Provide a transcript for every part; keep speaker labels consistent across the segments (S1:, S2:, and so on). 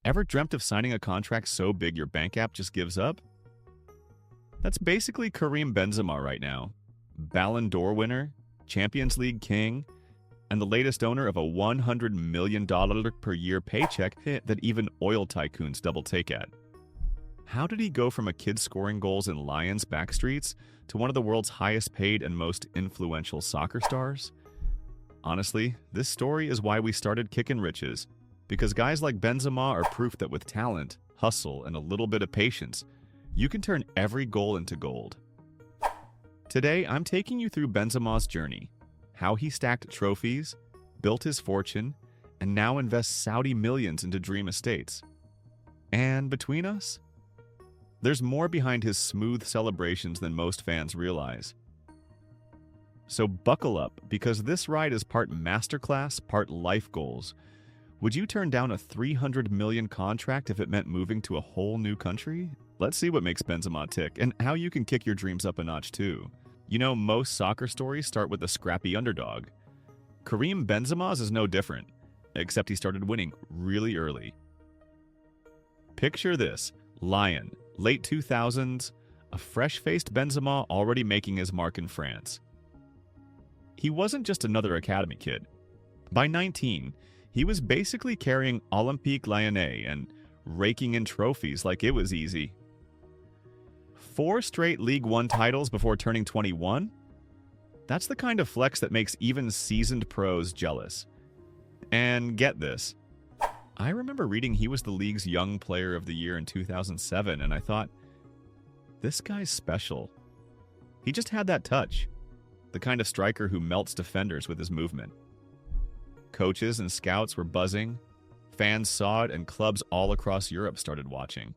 S1: Ever dreamt of signing a contract so big your bank app just gives up? That's basically Karim Benzema right now. Ballon d'Or winner, Champions League king, and the latest owner of a $100 million per year paycheck that even oil tycoons double take at. How did he go from a kid scoring goals in Lyon's backstreets to one of the world's highest paid and most influential soccer stars? Honestly, this story is why we started Kickin' Riches, because guys like Benzema are proof that with talent, hustle, and a little bit of patience, you can turn every goal into gold. Today, I'm taking you through Benzema's journey, how he stacked trophies, built his fortune, and now invests Saudi millions into dream estates. And between us, there's more behind his smooth celebrations than most fans realize. So buckle up, because this ride is part masterclass, part life goals. Would you turn down a $300 million contract if it meant moving to a whole new country? Let's see what makes Benzema tick, and how you can kick your dreams up a notch too. You know, most soccer stories start with a scrappy underdog. Karim Benzema's is no different, except he started winning really early. Picture this: Lyon, late 2000s, a fresh-faced Benzema already making his mark in France. He wasn't just another academy kid. By 19, he was basically carrying Olympique Lyonnais and raking in trophies like it was easy. 4 straight League One titles before turning 21? That's the kind of flex that makes even seasoned pros jealous. And get this, I remember reading he was the league's Young Player of the Year in 2007, and I thought, this guy's special. He just had that touch, the kind of striker who melts defenders with his movement. Coaches and scouts were buzzing, fans saw it, and clubs all across Europe started watching.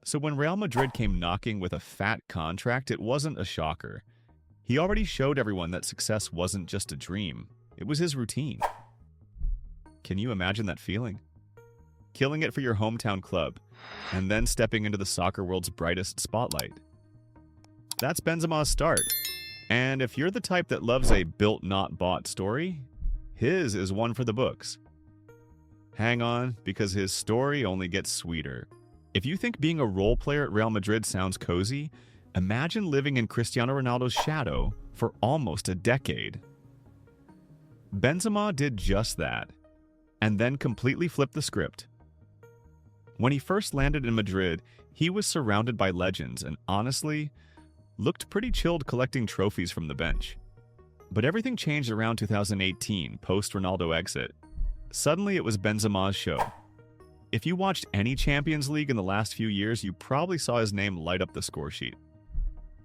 S1: So when Real Madrid came knocking with a fat contract, it wasn't a shocker. He already showed everyone that success wasn't just a dream, it was his routine. Can you imagine that feeling? Killing it for your hometown club, and then stepping into the soccer world's brightest spotlight. That's Benzema's start. And if you're the type that loves a built not bought story, his is one for the books. Hang on, because his story only gets sweeter. If you think being a role player at Real Madrid sounds cozy, imagine living in Cristiano Ronaldo's shadow for almost a decade. Benzema did just that, and then completely flipped the script. When he first landed in Madrid, he was surrounded by legends and honestly looked pretty chilled collecting trophies from the bench. But everything changed around 2018, post-Ronaldo exit. Suddenly it was Benzema's show. If you watched any Champions League in the last few years, you probably saw his name light up the score sheet.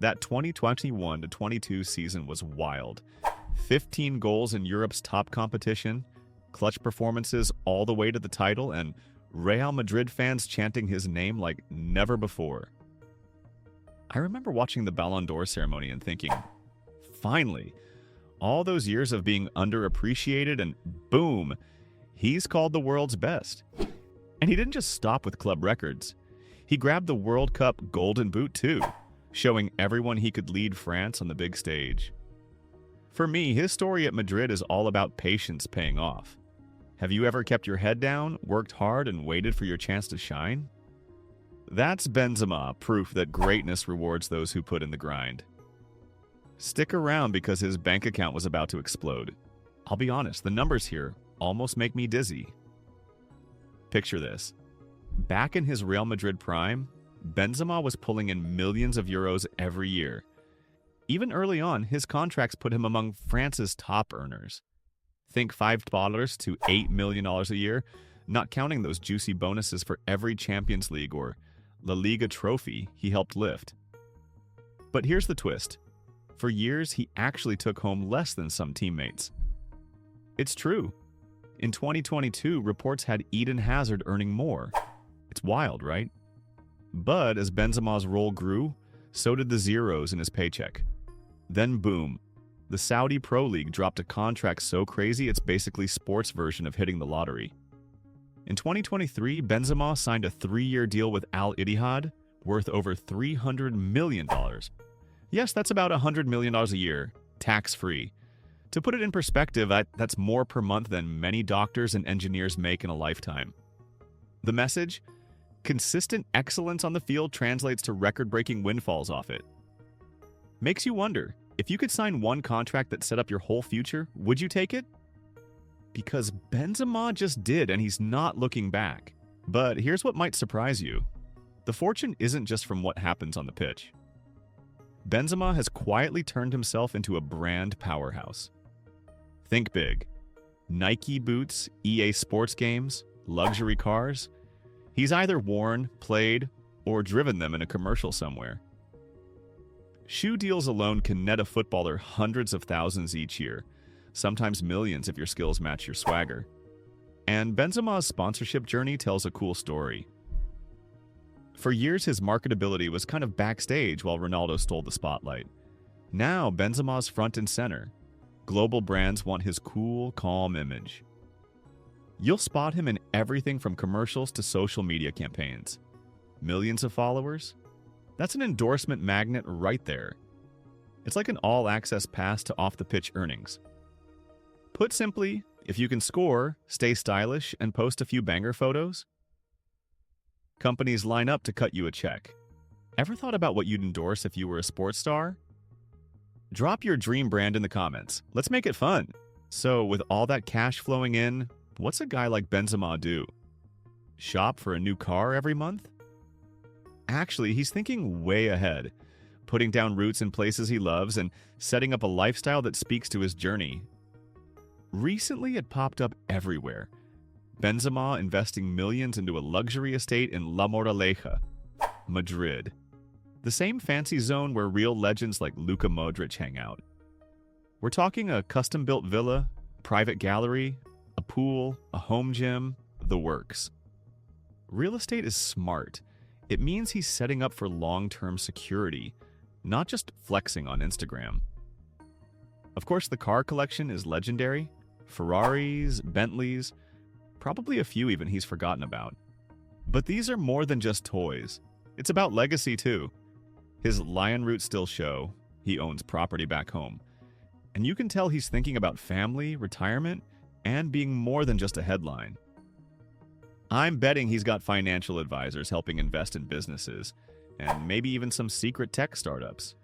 S1: That 2021-22 season was wild. 15 goals in Europe's top competition, clutch performances all the way to the title, and Real Madrid fans chanting his name like never before. I remember watching the Ballon d'Or ceremony and thinking, finally, all those years of being underappreciated and boom, he's called the world's best. And he didn't just stop with club records. He grabbed the World Cup Golden Boot too, showing everyone he could lead France on the big stage. For me, his story at Madrid is all about patience paying off. Have you ever kept your head down, worked hard, and waited for your chance to shine? That's Benzema, proof that greatness rewards those who put in the grind. Stick around because his bank account was about to explode. I'll be honest, the numbers here almost make me dizzy. Picture this. Back in his Real Madrid prime, Benzema was pulling in millions of euros every year. Even early on, his contracts put him among France's top earners. Think $5 to $8 million a year, not counting those juicy bonuses for every Champions League or La Liga trophy he helped lift. But here's the twist. For years, he actually took home less than some teammates. It's true. In 2022, reports had Eden Hazard earning more. It's wild, right? But as Benzema's role grew, so did the zeros in his paycheck. Then boom, the Saudi Pro League dropped a contract so crazy it's basically sports version of hitting the lottery. In 2023, Benzema signed a 3-year deal with Al Ittihad worth over $300 million. Yes, that's about $100 million a year, tax-free. To put it in perspective, that's more per month than many doctors and engineers make in a lifetime. The message? Consistent excellence on the field translates to record-breaking windfalls off it. Makes you wonder, if you could sign one contract that set up your whole future, would you take it? Because Benzema just did, and he's not looking back. But here's what might surprise you. The fortune isn't just from what happens on the pitch. Benzema has quietly turned himself into a brand powerhouse. Think big. Nike boots, EA Sports games, luxury cars. He's either worn, played, or driven them in a commercial somewhere. Shoe deals alone can net a footballer hundreds of thousands each year, sometimes millions if your skills match your swagger. And Benzema's sponsorship journey tells a cool story. For years, his marketability was kind of backstage while Ronaldo stole the spotlight. Now, Benzema's front and center. Global brands want his cool, calm image. You'll spot him in everything from commercials to social media campaigns. Millions of followers? That's an endorsement magnet right there. It's like an all-access pass to off-the-pitch earnings. Put simply, if you can score, stay stylish, and post a few banger photos, companies line up to cut you a check. Ever thought about what you'd endorse if you were a sports star? Drop your dream brand in the comments. Let's make it fun. So, with all that cash flowing in, what's a guy like Benzema do? Shop for a new car every month? Actually, he's thinking way ahead, putting down roots in places he loves and setting up a lifestyle that speaks to his journey. Recently, it popped up everywhere. Benzema investing millions into a luxury estate in La Moraleja, Madrid. The same fancy zone where real legends like Luka Modric hang out. We're talking a custom-built villa, private gallery, a pool, a home gym, the works. Real estate is smart. It means he's setting up for long-term security, not just flexing on Instagram. Of course, the car collection is legendary. Ferraris, Bentleys, probably a few even he's forgotten about. But these are more than just toys. It's about legacy too. His Lyon roots still show. He owns property back home. And you can tell he's thinking about family, retirement, and being more than just a headline. I'm betting he's got financial advisors helping invest in businesses, and maybe even some secret tech startups.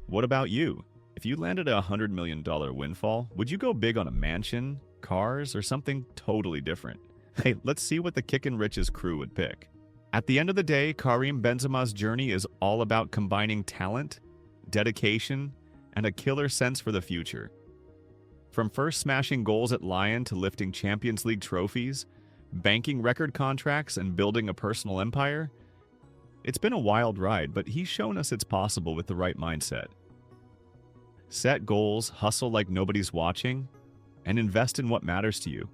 S1: What about you? If you landed a $100 million windfall, would you go big on a mansion, cars, or something totally different? Hey, let's see what the Kickin' Riches crew would pick. At the end of the day, Karim Benzema's journey is all about combining talent, dedication, and a killer sense for the future. From first smashing goals at Lyon to lifting Champions League trophies, banking record contracts, and building a personal empire, it's been a wild ride, but he's shown us it's possible with the right mindset. Set goals, hustle like nobody's watching, and invest in what matters to you.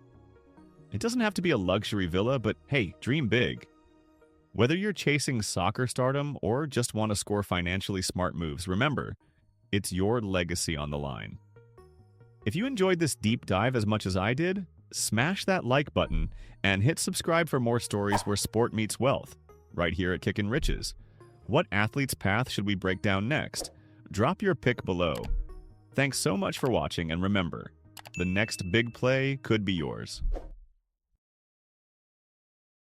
S1: It doesn't have to be a luxury villa, but hey, dream big. Whether you're chasing soccer stardom or just want to score financially smart moves, remember, it's your legacy on the line. If you enjoyed this deep dive as much as I did, smash that like button and hit subscribe for more stories where sport meets wealth, right here at Kickin' Riches. What athlete's path should we break down next? Drop your pick below. Thanks so much for watching, and remember, the next big play could be yours.